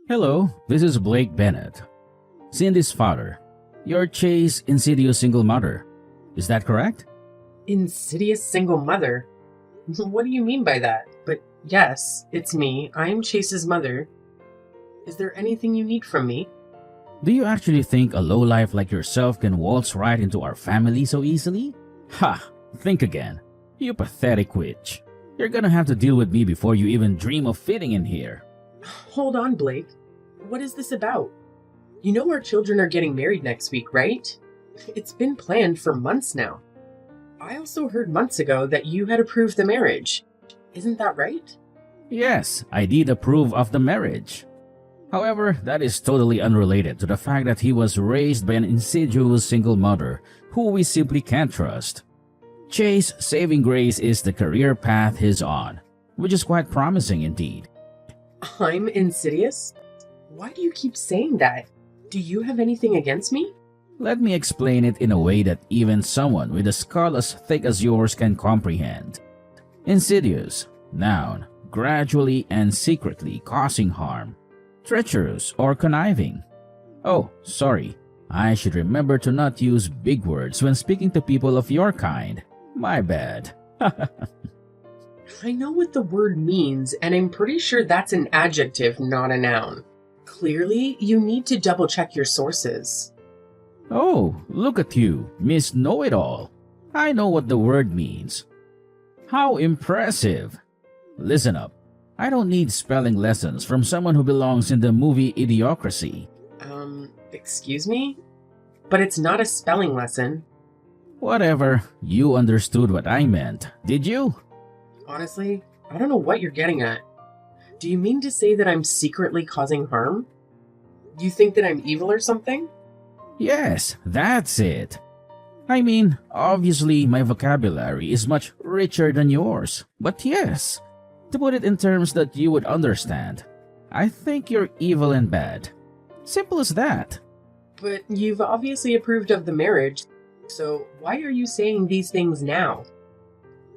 Hello, this is Blake Bennett, Cindy's father. You're Chase Insidious single mother. Is that correct? Insidious single mother? What do you mean by that? But yes, it's me. I'm Chase's mother. Is there anything you need from me? Do you actually think a lowlife like yourself can waltz right into our family so easily? Ha! Think again. You pathetic witch. You're gonna have to deal with me before you even dream of fitting in here. Hold on, Blake. What is this about? You know our children are getting married next week, right? It's been planned for months now. I also heard months ago that you had approved the marriage. Isn't that right? Yes, I did approve of the marriage. However, that is totally unrelated to the fact that he was raised by an insidious single mother who we simply can't trust. Chase saving grace is the career path he's on, which is quite promising indeed. I'm insidious? Why do you keep saying that? Do you have anything against me? Let me explain it in a way that even someone with a skull as thick as yours can comprehend. Insidious, noun, gradually and secretly causing harm. Treacherous or conniving. Oh, sorry. I should remember to not use big words when speaking to people of your kind. My bad. I know what the word means, and I'm pretty sure that's an adjective, not a noun. Clearly, you need to double-check your sources. Oh, look at you, Miss Know-It-All. I know what the word means. How impressive. Listen up. I don't need spelling lessons from someone who belongs in the movie Idiocracy. Excuse me? But it's not a spelling lesson. Whatever, you understood what I meant, did you? Honestly, I don't know what you're getting at. Do you mean to say that I'm secretly causing harm? You think that I'm evil or something? Yes, that's it. I mean, obviously my vocabulary is much richer than yours, but yes, to put it in terms that you would understand, I think you're evil and bad. Simple as that. But you've obviously approved of the marriage, so why are you saying these things now?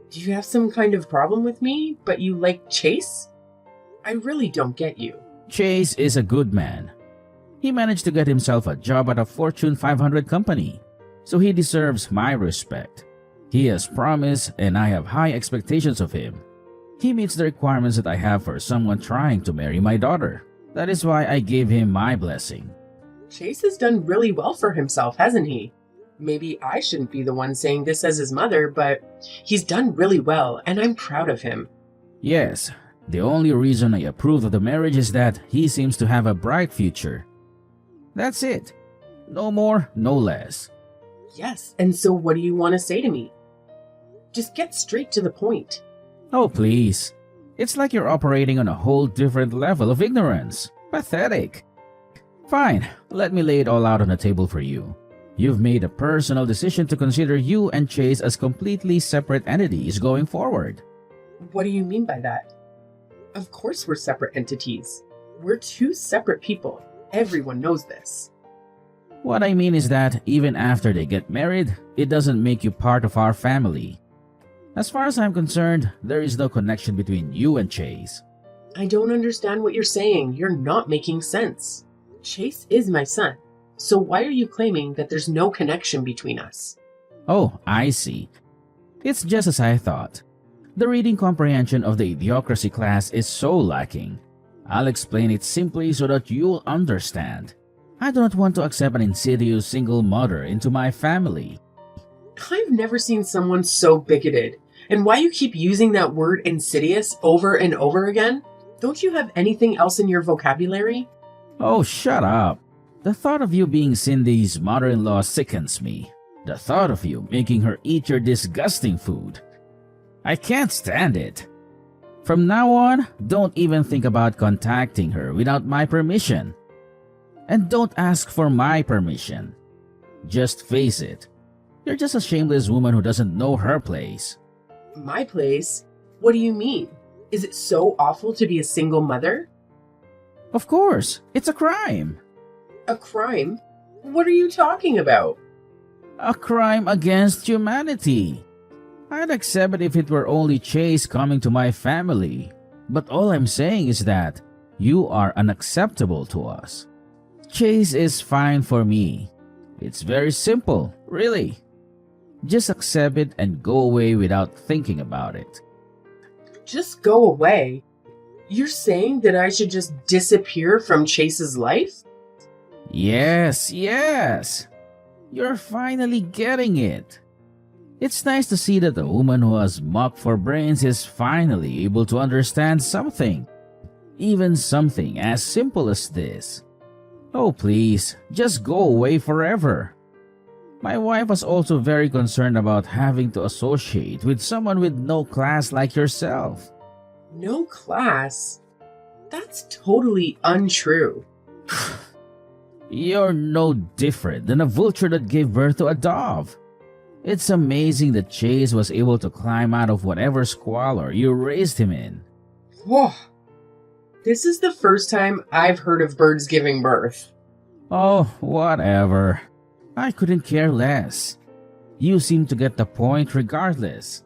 Do you have some kind of problem with me, but you like Chase? I really don't get you. Chase is a good man. He managed to get himself a job at a Fortune 500 company, so he deserves my respect. He has promise and I have high expectations of him. He meets the requirements that I have for someone trying to marry my daughter. That is why I gave him my blessing. Chase has done really well for himself, hasn't he? Maybe I shouldn't be the one saying this as his mother, but he's done really well and I'm proud of him. Yes, the only reason I approve of the marriage is that he seems to have a bright future. That's it. No more, no less. Yes, and so what do you want to say to me? Just get straight to the point. Oh, please. It's like you're operating on a whole different level of ignorance. Pathetic. Fine, let me lay it all out on the table for you. You've made a personal decision to consider you and Chase as completely separate entities going forward. What do you mean by that? Of course we're separate entities. We're two separate people. Everyone knows this. What I mean is that even after they get married, it doesn't make you part of our family. As far as I'm concerned, there is no connection between you and Chase. I don't understand what you're saying. You're not making sense. Chase is my son. So why are you claiming that there's no connection between us? Oh, I see. It's just as I thought. The reading comprehension of the Idiocracy class is so lacking. I'll explain it simply so that you'll understand. I do not want to accept an insidious single mother into my family. I've never seen someone so bigoted. And why you keep using that word insidious over and over again? Don't you have anything else in your vocabulary? Oh, shut up. The thought of you being Cindy's mother-in-law sickens me. The thought of you making her eat your disgusting food. I can't stand it. From now on, don't even think about contacting her without my permission. And don't ask for my permission. Just face it. You're just a shameless woman who doesn't know her place. My place? What do you mean? Is it so awful to be a single mother? Of course, it's a crime. A crime? What are you talking about? A crime against humanity. I'd accept it if it were only Chase coming to my family. But all I'm saying is that You are unacceptable to us. Chase is fine for me. It's very simple, really. Just accept it and go away without thinking about it. Just go away? You're saying that I should just disappear from Chase's life? Yes, yes. You're finally getting it. It's nice to see that a woman who has muck for brains is finally able to understand something. Even something as simple as this. Oh please, just go away forever. My wife was also very concerned about having to associate with someone with no class like yourself. No class? That's totally untrue. You're no different than a vulture that gave birth to a dove. It's amazing that Chase was able to climb out of whatever squalor you raised him in. Whoa. This is the first time I've heard of birds giving birth. Oh, whatever. I couldn't care less. You seem to get the point regardless.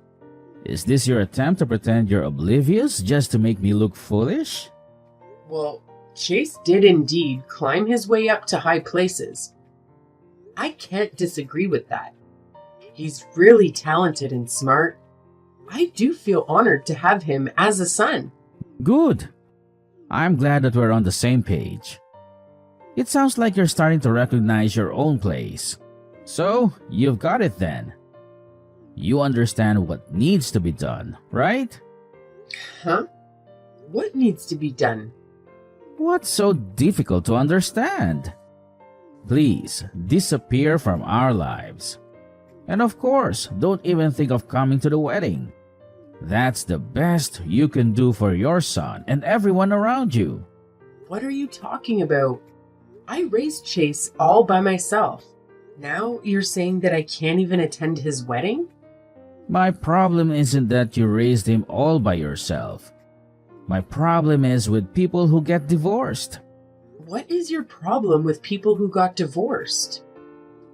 Is this your attempt to pretend you're oblivious just to make me look foolish? Well, Chase did indeed climb his way up to high places. I can't disagree with that. He's really talented and smart. I do feel honored to have him as a son. Good. I'm glad that we're on the same page. It sounds like you're starting to recognize your own place. So, you've got it then. You understand what needs to be done, right? Huh? What needs to be done? What's so difficult to understand? Please, disappear from our lives. And of course, don't even think of coming to the wedding. That's the best you can do for your son and everyone around you. What are you talking about? I raised Chase all by myself. Now you're saying that I can't even attend his wedding? My problem isn't that you raised him all by yourself. My problem is with people who get divorced. What is your problem with people who got divorced?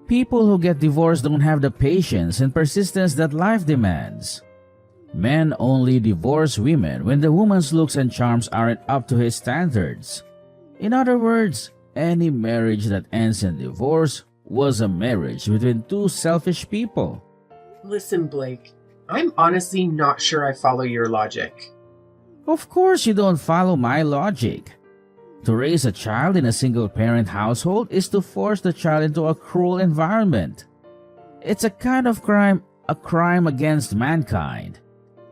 People who get divorced don't have the patience and persistence that life demands. Men only divorce women when the woman's looks and charms aren't up to his standards. In other words, any marriage that ends in divorce was a marriage between two selfish people. Listen, Blake, I'm honestly not sure I follow your logic. Of course you don't follow my logic. To raise a child in a single-parent household is to force the child into a cruel environment. It's a kind of crime, a crime against mankind.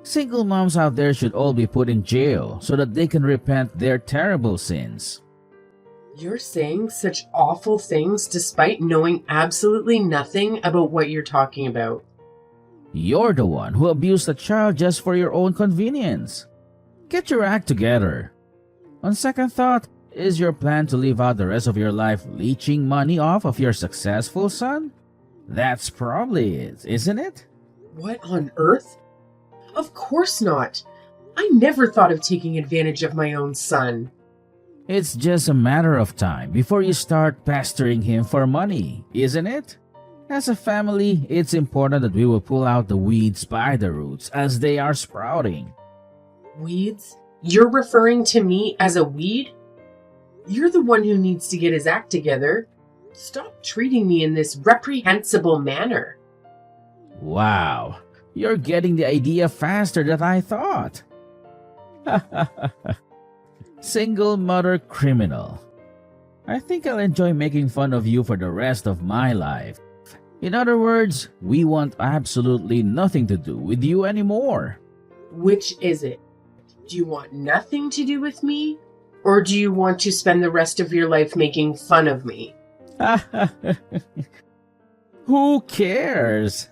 Single moms out there should all be put in jail so that they can repent their terrible sins. You're saying such awful things despite knowing absolutely nothing about what you're talking about. You're the one who abused a child just for your own convenience. Get your act together. On second thought, is your plan to live out the rest of your life leeching money off of your successful son? That's probably it, isn't it? What on earth? Of course not. I never thought of taking advantage of my own son. It's just a matter of time before you start pestering him for money, isn't it? As a family, it's important that we will pull out the weeds by the roots as they are sprouting. Weeds? You're referring to me as a weed? You're the one who needs to get his act together. Stop treating me in this reprehensible manner. Wow, you're getting the idea faster than I thought. Single mother criminal. I think I'll enjoy making fun of you for the rest of my life. In other words, we want absolutely nothing to do with you anymore. Which is it? Do you want nothing to do with me? Or do you want to spend the rest of your life making fun of me? Who cares?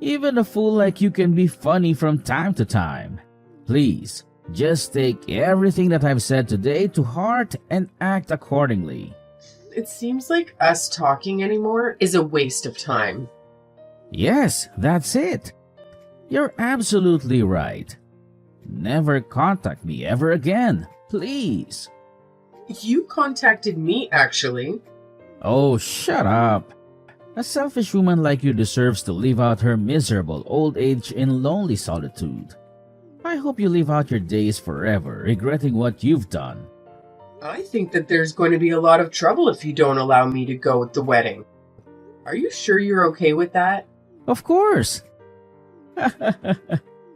Even a fool like you can be funny from time to time. Please, just take everything that I've said today to heart and act accordingly. It seems like us talking anymore is a waste of time. Yes, that's it. You're absolutely right. Never contact me ever again, please. You contacted me, actually. Oh, shut up. A selfish woman like you deserves to live out her miserable old age in lonely solitude. I hope you live out your days forever, regretting what you've done. I think that there's going to be a lot of trouble if you don't allow me to go at the wedding. Are you sure you're okay with that? Of course!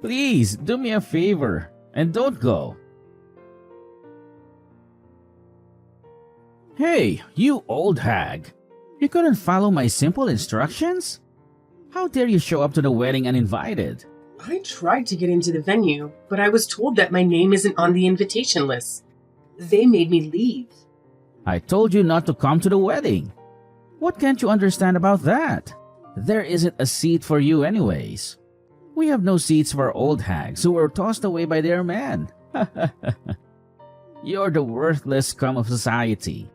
Please, do me a favor, and don't go. Hey, you old hag! You couldn't follow my simple instructions? How dare you show up to the wedding uninvited? I tried to get into the venue, but I was told that my name isn't on the invitation list. They made me leave. I told you not to come to the wedding. What can't you understand about that? There isn't a seat for you anyways. We have no seats for old hags who were tossed away by their men. You're the worthless scum of society.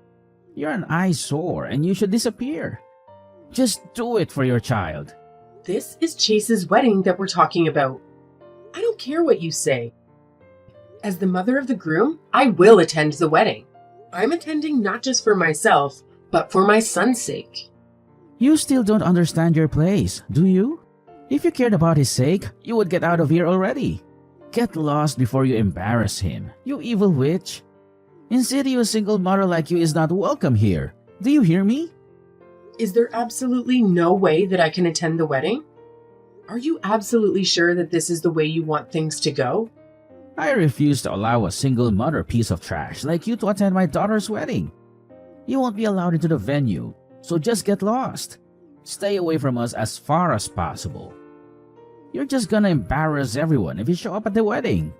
You're an eyesore and you should disappear. Just do it for your child. This is Chase's wedding that we're talking about. I don't care what you say. As the mother of the groom, I will attend the wedding. I'm attending not just for myself, but for my son's sake. You still don't understand your place, do you? If you cared about his sake, you would get out of here already. Get lost before you embarrass him, you evil witch. Insidious single mother like you is not welcome here. Do you hear me? Is there absolutely no way that I can attend the wedding? Are you absolutely sure that this is the way you want things to go? I refuse to allow a single mother piece of trash like you to attend my daughter's wedding. You won't be allowed into the venue, so just get lost. Stay away from us as far as possible. You're just gonna embarrass everyone if you show up at the wedding.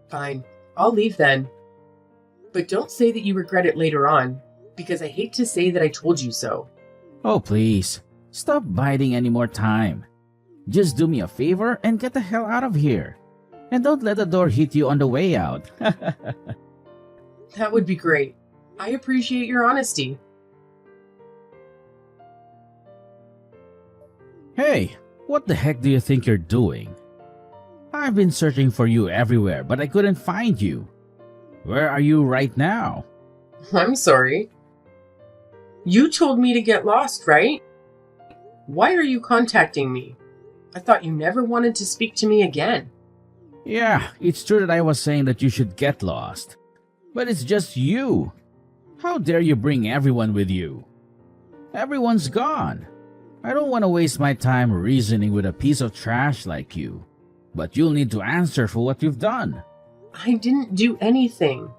Fine, I'll leave then. But don't say that you regret it later on, because I hate to say that I told you so. Oh please, stop biding any more time. Just do me a favor and get the hell out of here. And don't let the door hit you on the way out. That would be great. I appreciate your honesty. Hey, what the heck do you think you're doing? I've been searching for you everywhere, but I couldn't find you. Where are you right now? I'm sorry. You told me to get lost, right? Why are you contacting me? I thought you never wanted to speak to me again. Yeah, it's true that I was saying that you should get lost. But it's just you. How dare you bring everyone with you? Everyone's gone. I don't want to waste my time reasoning with a piece of trash like you. But you'll need to answer for what you've done. I didn't do anything.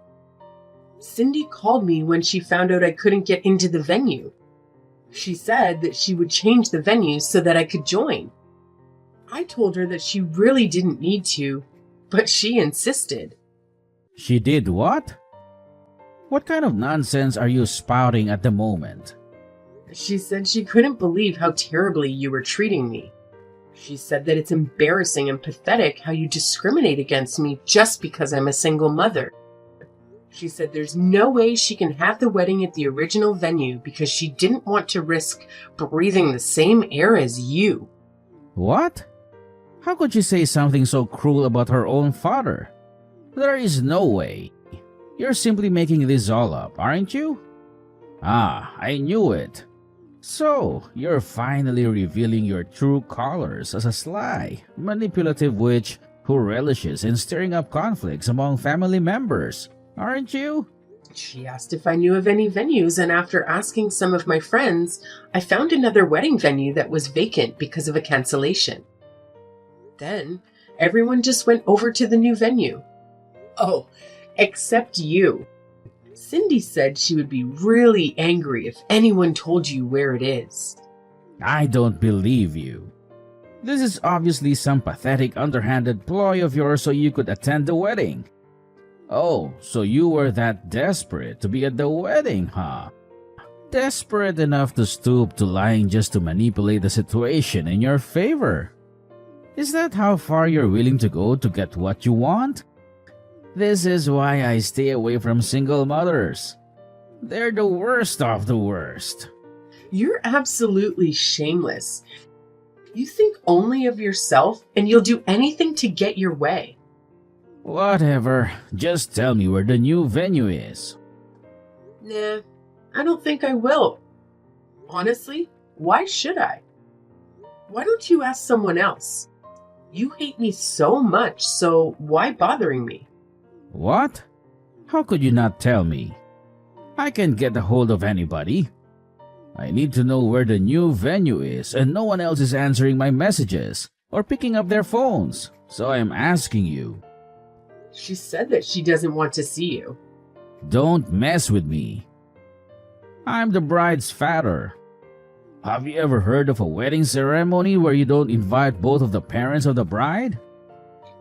Cindy called me when she found out I couldn't get into the venue. She said that she would change the venue so that I could join. I told her that she really didn't need to, but she insisted. She did what? What kind of nonsense are you spouting at the moment? She said she couldn't believe how terribly you were treating me. She said that it's embarrassing and pathetic how you discriminate against me just because I'm a single mother. She said there's no way she can have the wedding at the original venue because she didn't want to risk breathing the same air as you. What? How could she say something so cruel about her own father? There is no way. You're simply making this all up, aren't you? Ah, I knew it. So, you're finally revealing your true colors as a sly, manipulative witch who relishes in stirring up conflicts among family members, aren't you? She asked if I knew of any venues, and after asking some of my friends, I found another wedding venue that was vacant because of a cancellation. Then, everyone just went over to the new venue. Oh, except you. Cindy said she would be really angry if anyone told you where it is. I don't believe you. This is obviously some pathetic underhanded ploy of yours so you could attend the wedding. Oh, so you were that desperate to be at the wedding, huh? Desperate enough to stoop to lying just to manipulate the situation in your favor. Is that how far you're willing to go to get what you want? This is why I stay away from single mothers. They're the worst of the worst. You're absolutely shameless. You think only of yourself, and you'll do anything to get your way. Whatever, just tell me where the new venue is. Nah, I don't think I will. Honestly, why should I? Why don't you ask someone else? You hate me so much, so why bothering me? What? How could you not tell me? I can get a hold of anybody. I need to know where the new venue is, and no one else is answering my messages or picking up their phones, so I am asking you. She said that she doesn't want to see you. Don't mess with me. I'm the bride's father. Have you ever heard of a wedding ceremony where you don't invite both of the parents of the bride?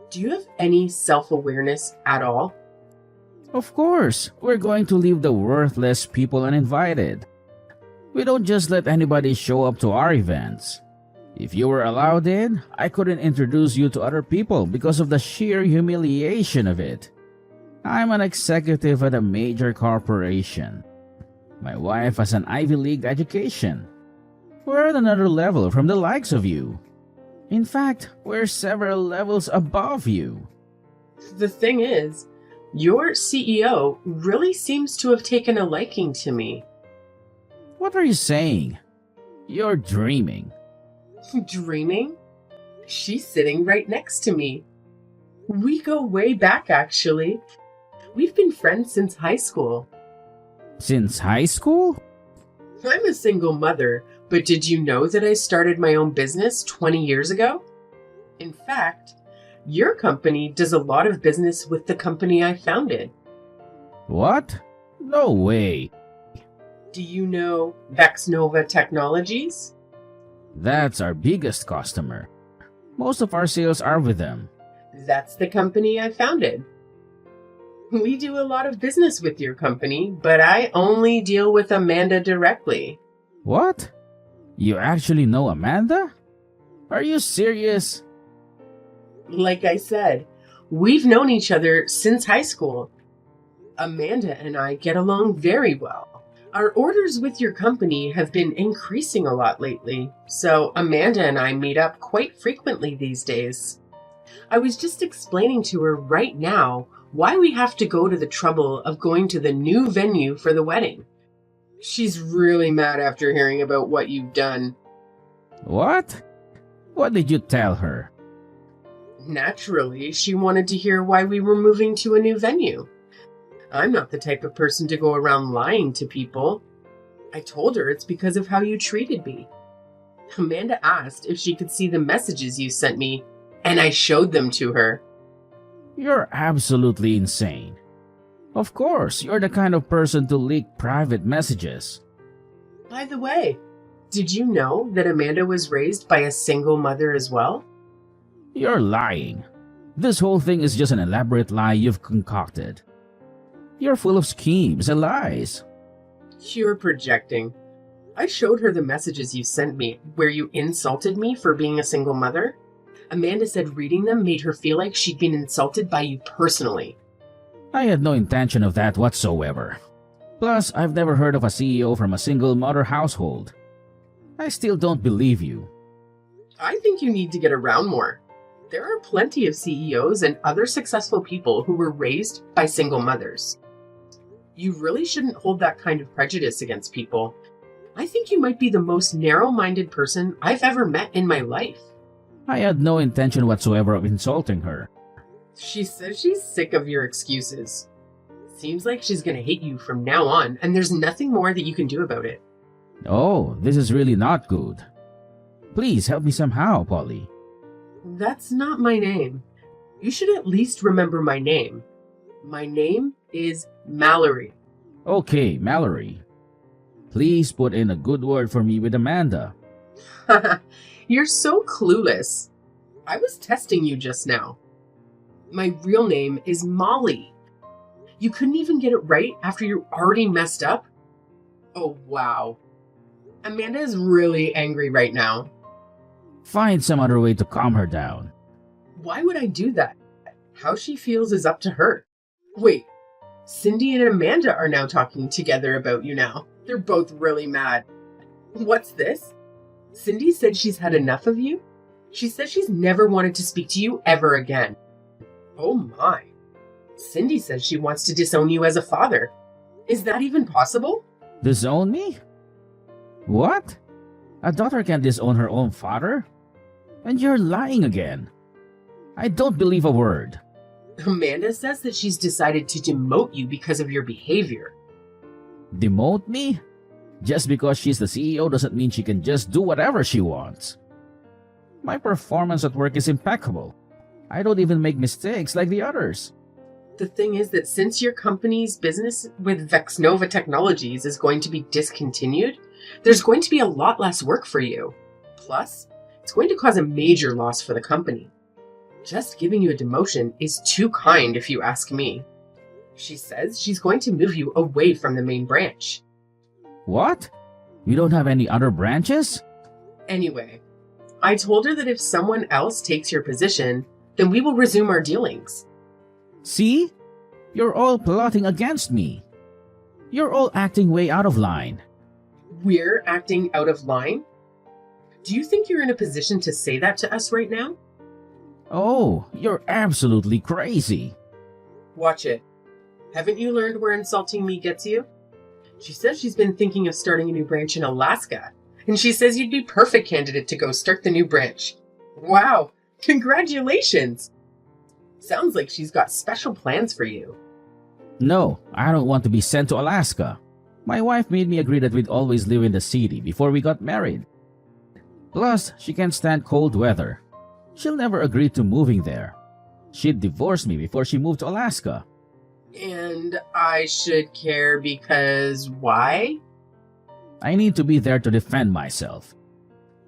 Do you have any self-awareness at all? Of course, we're going to leave the worthless people uninvited. We don't just let anybody show up to our events. If you were allowed in, I couldn't introduce you to other people because of the sheer humiliation of it. I'm an executive at a major corporation. My wife has an Ivy League education. We're at another level from the likes of you. In fact, we're several levels above you. The thing is, your CEO really seems to have taken a liking to me. What are you saying? You're dreaming. Dreaming? She's sitting right next to me. We go way back, actually. We've been friends since high school. Since high school? I'm a single mother, but did you know that I started my own business 20 years ago? In fact, your company does a lot of business with the company I founded. What? No way. Do you know Vexnova Technologies? That's our biggest customer. Most of our sales are with them. That's the company I founded. We do a lot of business with your company, but I only deal with Amanda directly. What? You actually know Amanda? Are you serious? Like I said, we've known each other since high school. Amanda and I get along very well. Our orders with your company have been increasing a lot lately, so Amanda and I meet up quite frequently these days. I was just explaining to her right now why we have to go to the trouble of going to the new venue for the wedding. She's really mad after hearing about what you've done. What? What did you tell her? Naturally, she wanted to hear why we were moving to a new venue. I'm not the type of person to go around lying to people. I told her it's because of how you treated me. Amanda asked if she could see the messages you sent me, and I showed them to her. You're absolutely insane. Of course, you're the kind of person to leak private messages. By the way, did you know that Amanda was raised by a single mother as well? You're lying. This whole thing is just an elaborate lie you've concocted. You're full of schemes and lies. You're projecting. I showed her the messages you sent me where you insulted me for being a single mother. Amanda said reading them made her feel like she'd been insulted by you personally. I had no intention of that whatsoever. Plus, I've never heard of a CEO from a single mother household. I still don't believe you. I think you need to get around more. There are plenty of CEOs and other successful people who were raised by single mothers. You really shouldn't hold that kind of prejudice against people. I think you might be the most narrow-minded person I've ever met in my life. I had no intention whatsoever of insulting her. She says she's sick of your excuses. Seems like she's gonna hate you from now on, and there's nothing more that you can do about it. Oh, this is really not good. Please help me somehow, Polly. That's not my name. You should at least remember my name. My name is Mallory. Okay, Mallory. Please put in a good word for me with Amanda. You're so clueless. I was testing you just now. My real name is Molly. You couldn't even get it right after you already messed up? Oh, wow. Amanda is really angry right now. Find some other way to calm her down. Why would I do that? How she feels is up to her. Wait, Cindy and Amanda are now talking together about you now. They're both really mad. What's this? Cindy said she's had enough of you? She says she's never wanted to speak to you ever again. Oh my. Cindy says she wants to disown you as a father. Is that even possible? Disown me? What? A daughter can't disown her own father? And you're lying again. I don't believe a word. Amanda says that she's decided to demote you because of your behavior. Demote me? Just because she's the CEO doesn't mean she can just do whatever she wants. My performance at work is impeccable. I don't even make mistakes like the others. The thing is that since your company's business with Vexnova Technologies is going to be discontinued, there's going to be a lot less work for you. Plus, it's going to cause a major loss for the company. Just giving you a demotion is too kind if you ask me. She says she's going to move you away from the main branch. What? You don't have any other branches? Anyway, I told her that if someone else takes your position, then we will resume our dealings. See? You're all plotting against me. You're all acting way out of line. We're acting out of line? Do you think you're in a position to say that to us right now? Oh, you're absolutely crazy. Watch it. Haven't you learned where insulting me gets you? She says she's been thinking of starting a new branch in Alaska, and she says you'd be perfect candidate to go start the new branch. Wow, congratulations! Sounds like she's got special plans for you. No, I don't want to be sent to Alaska. My wife made me agree that we'd always live in the city before we got married. Plus, she can't stand cold weather. She'll never agree to moving there. She'd divorce me before she moved to Alaska. And I should care because why? I need to be there to defend myself.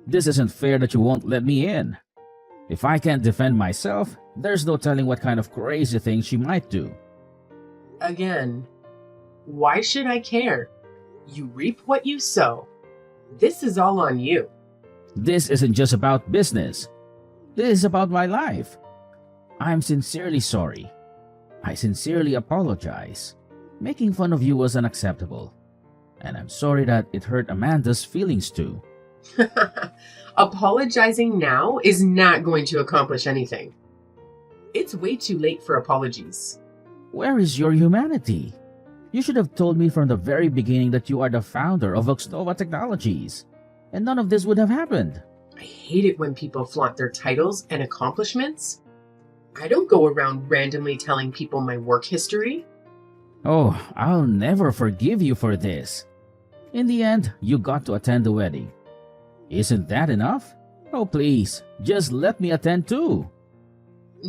This isn't fair that you won't let me in. If I can't defend myself, there's no telling what kind of crazy things she might do. Again, why should I care? You reap what you sow. This is all on you. This isn't just about business. This is about my life. I'm sincerely sorry. I sincerely apologize. Making fun of you was unacceptable. And I'm sorry that it hurt Amanda's feelings too. Apologizing now is not going to accomplish anything. It's way too late for apologies. Where is your humanity? You should have told me from the very beginning that you are the founder of Vexnova Technologies, and none of this would have happened. I hate it when people flaunt their titles and accomplishments. I don't go around randomly telling people my work history. Oh, I'll never forgive you for this. In the end, you got to attend the wedding. Isn't that enough? Oh, please, just let me attend too.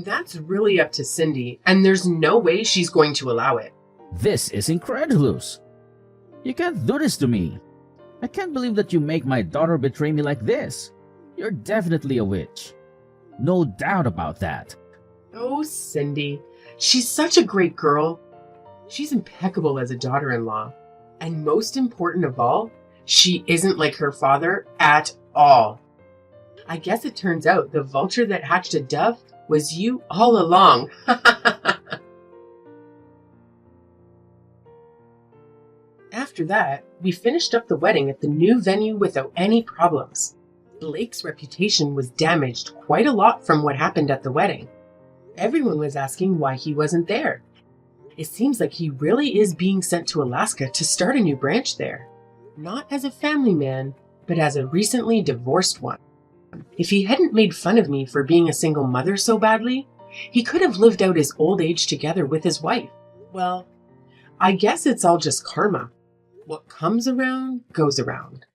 That's really up to Cindy, and there's no way she's going to allow it. This is incredulous. You can't do this to me. I can't believe that you make my daughter betray me like this. You're definitely a witch. No doubt about that. Oh, Cindy. She's such a great girl. She's impeccable as a daughter-in-law. And most important of all, she isn't like her father at all. I guess it turns out the vulture that hatched a dove was you all along. After that, we finished up the wedding at the new venue without any problems. Blake's reputation was damaged quite a lot from what happened at the wedding. Everyone was asking why he wasn't there. It seems like he really is being sent to Alaska to start a new branch there. Not as a family man, but as a recently divorced one. If he hadn't made fun of me for being a single mother so badly, he could have lived out his old age together with his wife. Well, I guess it's all just karma. What comes around, goes around.